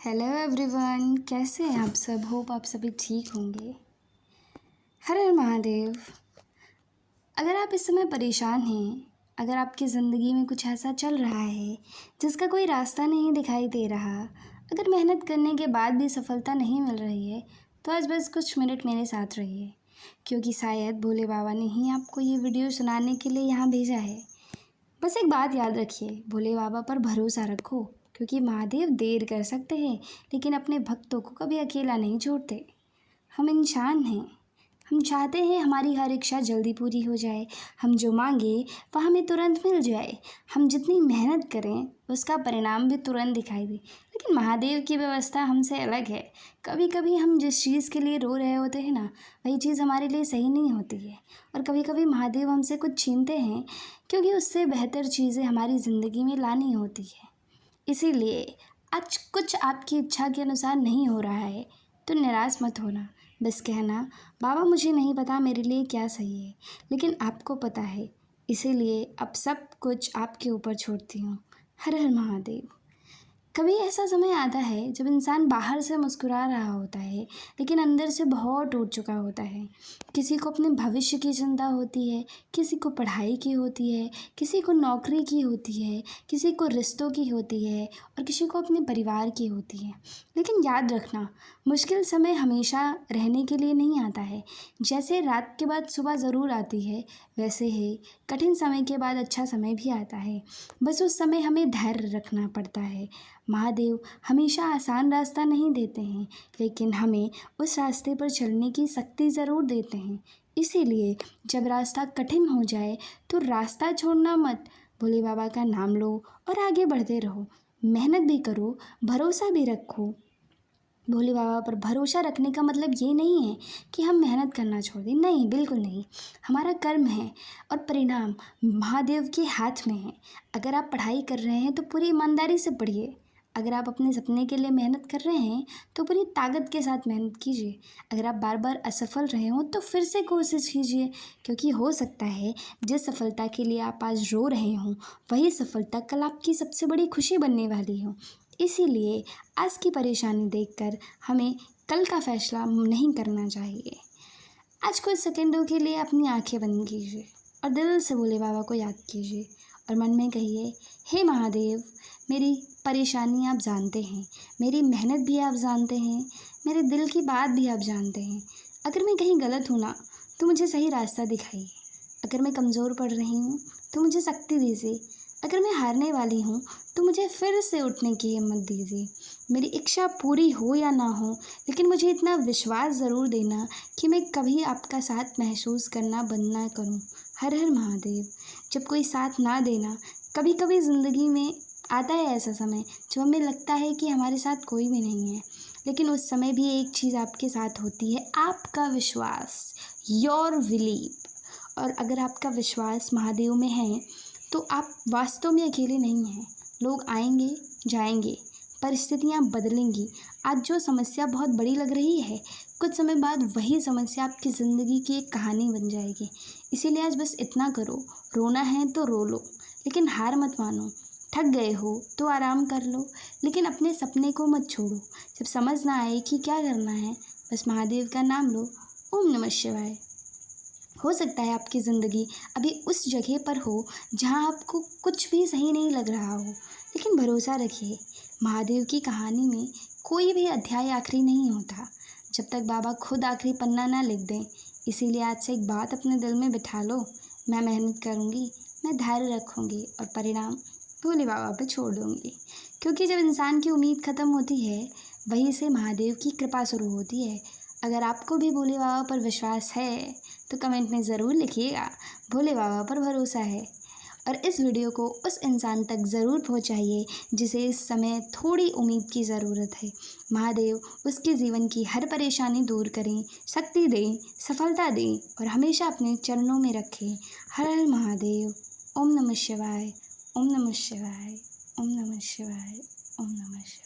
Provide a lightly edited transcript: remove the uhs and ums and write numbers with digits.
Hello everyone, कैसे हैं आप सब। होप आप सभी ठीक होंगे। हर हर महादेव। अगर आप इस समय परेशान हैं, अगर आपकी ज़िंदगी में कुछ ऐसा चल रहा है जिसका कोई रास्ता नहीं दिखाई दे रहा, अगर मेहनत करने के बाद भी सफलता नहीं मिल रही है, तो आज बस कुछ मिनट मेरे साथ रहिए, क्योंकि शायद भोले बाबा ने ही आपको ये वीडियो सुनाने के लिए यहाँ भेजा है। बस एक बात याद रखिए, भोले बाबा पर भरोसा रखो, क्योंकि महादेव देर कर सकते हैं लेकिन अपने भक्तों को कभी अकेला नहीं छोड़ते। हम इंसान हैं, हम चाहते हैं हमारी हर इच्छा जल्दी पूरी हो जाए, हम जो मांगे वह हमें तुरंत मिल जाए, हम जितनी मेहनत करें उसका परिणाम भी तुरंत दिखाई दे। लेकिन महादेव की व्यवस्था हमसे अलग है। कभी कभी हम जिस चीज़ के लिए रो रहे होते हैं ना, वही चीज़ हमारे लिए सही नहीं होती है, और कभी कभी महादेव हमसे कुछ छीनते हैं क्योंकि उससे बेहतर चीज़ें हमारी ज़िंदगी में लानी होती है। इसीलिए आज कुछ आपकी इच्छा के अनुसार नहीं हो रहा है तो निराश मत होना। बस कहना, बाबा मुझे नहीं पता मेरे लिए क्या सही है, लेकिन आपको पता है, इसीलिए अब सब कुछ आपके ऊपर छोड़ती हूँ। हर हर महादेव। कभी ऐसा समय आता है जब इंसान बाहर से मुस्कुरा रहा होता है लेकिन अंदर से बहुत टूट चुका होता है। किसी को अपने भविष्य की चिंता होती है, किसी को पढ़ाई की होती है, किसी को नौकरी की होती है, किसी को रिश्तों की होती है और किसी को अपने परिवार की होती है। लेकिन याद रखना, मुश्किल समय हमेशा रहने के लिए नहीं आता है। जैसे रात के बाद सुबह ज़रूर आती है, वैसे ही कठिन समय के बाद अच्छा समय भी आता है। बस उस समय हमें धैर्य रखना पड़ता है। महादेव हमेशा आसान रास्ता नहीं देते हैं, लेकिन हमें उस रास्ते पर चलने की शक्ति ज़रूर देते हैं। इसीलिए जब रास्ता कठिन हो जाए तो रास्ता छोड़ना मत, भोले बाबा का नाम लो और आगे बढ़ते रहो। मेहनत भी करो, भरोसा भी रखो। भोले बाबा पर भरोसा रखने का मतलब ये नहीं है कि हम मेहनत करना छोड़ दें, नहीं, बिल्कुल नहीं। हमारा कर्म है और परिणाम महादेव के हाथ में है। अगर आप पढ़ाई कर रहे हैं तो पूरी ईमानदारी से पढ़िए। अगर आप अपने सपने के लिए मेहनत कर रहे हैं तो पूरी ताकत के साथ मेहनत कीजिए। अगर आप बार बार असफल रहे हो तो फिर से कोशिश कीजिए, क्योंकि हो सकता है जिस सफलता के लिए आप आज रो रहे हो वही सफलता कल आपकी सबसे बड़ी खुशी बनने वाली हो। इसीलिए आज की परेशानी देखकर हमें कल का फैसला नहीं करना चाहिए। आज कुछ सेकंडों के लिए अपनी आंखें बंद कीजिए और दिल से भोले बाबा को याद कीजिए और मन में कहिए, हे महादेव, मेरी परेशानी आप जानते हैं, मेरी मेहनत भी आप जानते हैं, मेरे दिल की बात भी आप जानते हैं। अगर मैं कहीं गलत हूँ ना, तो मुझे सही रास्ता दिखाइए। अगर मैं कमज़ोर पड़ रही हूँ तो मुझे शक्ति दीजिए। अगर मैं हारने वाली हूँ तो मुझे फिर से उठने की हिम्मत दीजिए। मेरी इच्छा पूरी हो या ना हो, लेकिन मुझे इतना विश्वास ज़रूर देना कि मैं कभी आपका साथ महसूस करना बंद ना करूँ। हर हर महादेव। जब कोई साथ ना देना, कभी कभी ज़िंदगी में आता है ऐसा समय जब हमें लगता है कि हमारे साथ कोई भी नहीं है, लेकिन उस समय भी एक चीज़ आपके साथ होती है, आपका विश्वास, योर बिलीव। और अगर आपका विश्वास महादेव में है तो आप वास्तव में अकेले नहीं हैं। लोग आएंगे जाएंगे, परिस्थितियाँ बदलेंगी। आज जो समस्या बहुत बड़ी लग रही है, कुछ समय बाद वही समस्या आपकी ज़िंदगी की एक कहानी बन जाएगी। इसीलिए आज बस इतना करो, रोना है तो रो लो, लेकिन हार मत मानो। थक गए हो तो आराम कर लो, लेकिन अपने सपने को मत छोड़ो। जब समझ ना आए कि क्या करना है, बस महादेव का नाम लो, ओम नमः शिवाय। हो सकता है आपकी ज़िंदगी अभी उस जगह पर हो जहां आपको कुछ भी सही नहीं लग रहा हो, लेकिन भरोसा रखिए, महादेव की कहानी में कोई भी अध्याय आखिरी नहीं होता जब तक बाबा खुद आखिरी पन्ना ना लिख दें। इसीलिए आज से एक बात अपने दिल में बिठा लो, मैं मेहनत करूँगी, मैं धैर्य रखूँगी और परिणाम भोले बाबा पे छोड़ दूँगी। क्योंकि जब इंसान की उम्मीद ख़त्म होती है, वहीं से महादेव की कृपा शुरू होती है। अगर आपको भी भोले बाबा पर विश्वास है तो कमेंट में ज़रूर लिखिएगा, भोले बाबा पर भरोसा है। और इस वीडियो को उस इंसान तक ज़रूर पहुंचाइए जिसे इस समय थोड़ी उम्मीद की ज़रूरत है। महादेव उसके जीवन की हर परेशानी दूर करें, शक्ति दें, सफलता दें और हमेशा अपने चरणों में रखें। हर हर महादेव। ओम नमः शिवाय, ओम नमः शिवाय, ओम नमः शिवाय, ओम नमः शिवाय।